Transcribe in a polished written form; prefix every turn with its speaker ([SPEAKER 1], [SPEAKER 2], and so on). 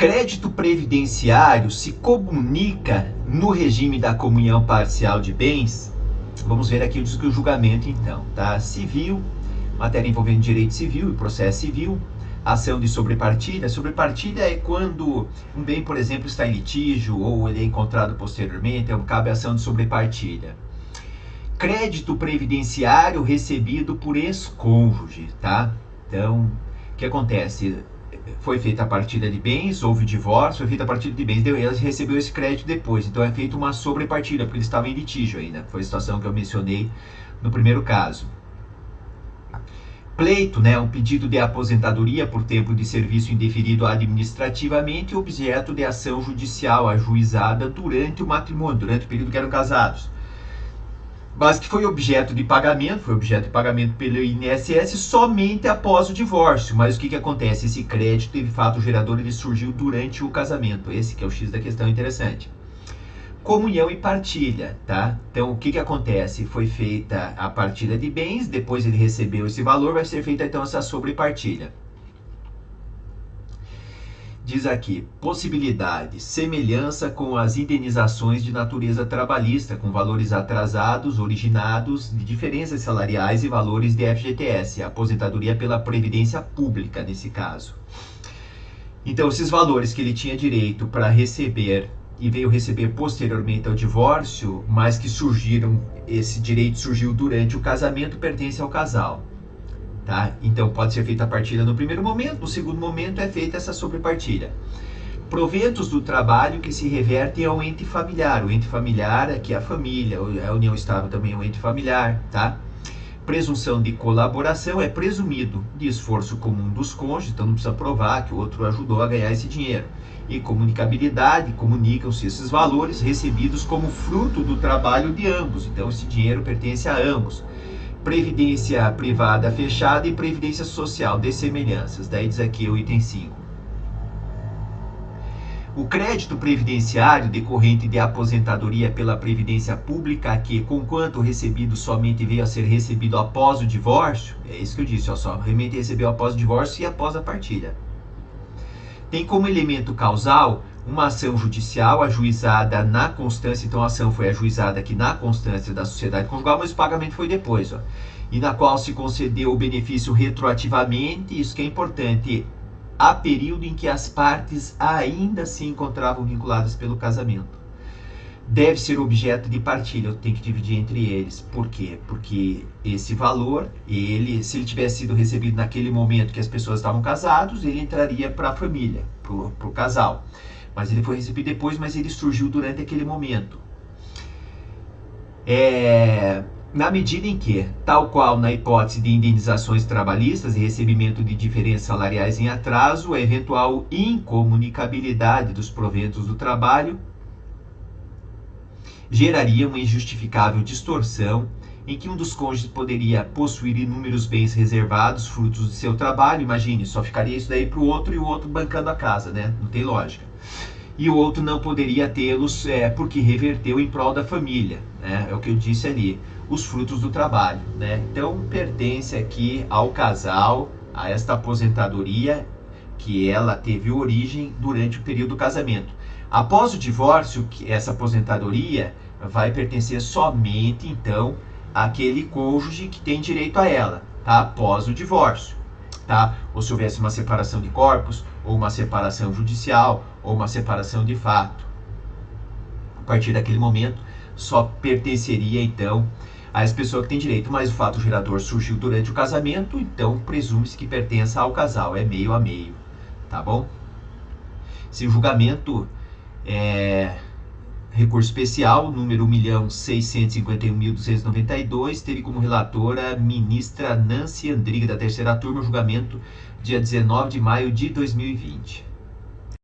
[SPEAKER 1] crédito previdenciário se comunica no regime da comunhão parcial de bens? Vamos ver aqui o julgamento então, tá? Civil, matéria envolvendo direito civil e processo civil. Ação de sobrepartilha. Sobrepartilha é quando um bem, por exemplo, está em litígio ou ele é encontrado posteriormente, então cabe ação de sobrepartilha. Crédito previdenciário recebido por ex-cônjuge, tá? Então, o que acontece? Foi feita a partilha de bens, houve divórcio, foi feita a partilha de bens, ela recebeu esse crédito depois, então é feita uma sobrepartilha, porque eles estavam em litígio ainda, foi a situação que eu mencionei no primeiro caso. Pleito, né, um pedido de aposentadoria por tempo de serviço indeferido administrativamente, objeto de ação judicial ajuizada durante o matrimônio, durante o período que eram casados. Mas que foi objeto de pagamento pelo INSS somente após o divórcio. Mas o que acontece? Esse crédito, de fato, o gerador ele surgiu durante o casamento. Esse que é o X da questão interessante. Comunhão e partilha, tá? Então, o que acontece? Foi feita a partilha de bens, depois ele recebeu esse valor, vai ser feita então essa sobrepartilha. Diz aqui, possibilidade, semelhança com as indenizações de natureza trabalhista, com valores atrasados, originados de diferenças salariais e valores de FGTS, aposentadoria pela Previdência Pública, nesse caso. Então, esses valores que ele tinha direito para receber e veio receber posteriormente ao divórcio, mas que esse direito surgiu durante o casamento, pertence ao casal. Tá? Então pode ser feita a partilha no primeiro momento, no segundo momento é feita essa sobrepartilha. Proventos do trabalho que se revertem ao ente familiar. O ente familiar aqui é a família, a união estável também é um ente familiar, tá? Presunção de colaboração é presumido de esforço comum dos cônjuges, então não precisa provar que o outro ajudou a ganhar esse dinheiro. E comunicabilidade, comunicam-se esses valores recebidos como fruto do trabalho de ambos, então esse dinheiro pertence a ambos. Previdência privada fechada e previdência social de semelhanças. Daí diz aqui o item 5. O crédito previdenciário decorrente de aposentadoria pela Previdência Pública, que, conquanto recebido somente veio a ser recebido após o divórcio, é isso que eu disse, ó, somente recebeu após o divórcio e após a partilha. Tem como elemento causal uma ação judicial ajuizada na constância, então a ação foi ajuizada aqui na constância da sociedade conjugal, mas o pagamento foi depois, ó, e na qual se concedeu o benefício retroativamente, isso que é importante, a período em que as partes ainda se encontravam vinculadas pelo casamento. Deve ser objeto de partilha, eu tenho que dividir entre eles. Por quê? Porque esse valor, se ele tivesse sido recebido naquele momento que as pessoas estavam casados, ele entraria para a família, para o casal. Mas ele foi recebido depois, mas ele surgiu durante aquele momento. Na medida em que, tal qual na hipótese de indenizações trabalhistas e recebimento de diferenças salariais em atraso, a eventual incomunicabilidade dos proventos do trabalho geraria uma injustificável distorção em que um dos cônjuges poderia possuir inúmeros bens reservados, frutos de seu trabalho. Imagine, só ficaria isso daí para o outro e o outro bancando a casa, né? Não tem lógica. E o outro não poderia tê-los porque reverteu em prol da família, né? É o que eu disse ali, os frutos do trabalho, né? Então pertence aqui ao casal, a esta aposentadoria que ela teve origem durante o período do casamento. Após o divórcio, essa aposentadoria vai pertencer somente, então, àquele cônjuge que tem direito a ela, tá? Após o divórcio, tá? Ou se houvesse uma separação de corpos, ou uma separação judicial, ou uma separação de fato. A partir daquele momento, só pertenceria, então, a essa pessoa que tem direito, mas o fato gerador surgiu durante o casamento, então presume-se que pertença ao casal, é meio a meio, tá bom? Esse julgamento recurso especial, número 1.651.292, teve como relatora a ministra Nancy Andrighi, da terceira turma, julgamento dia 19 de maio de 2020.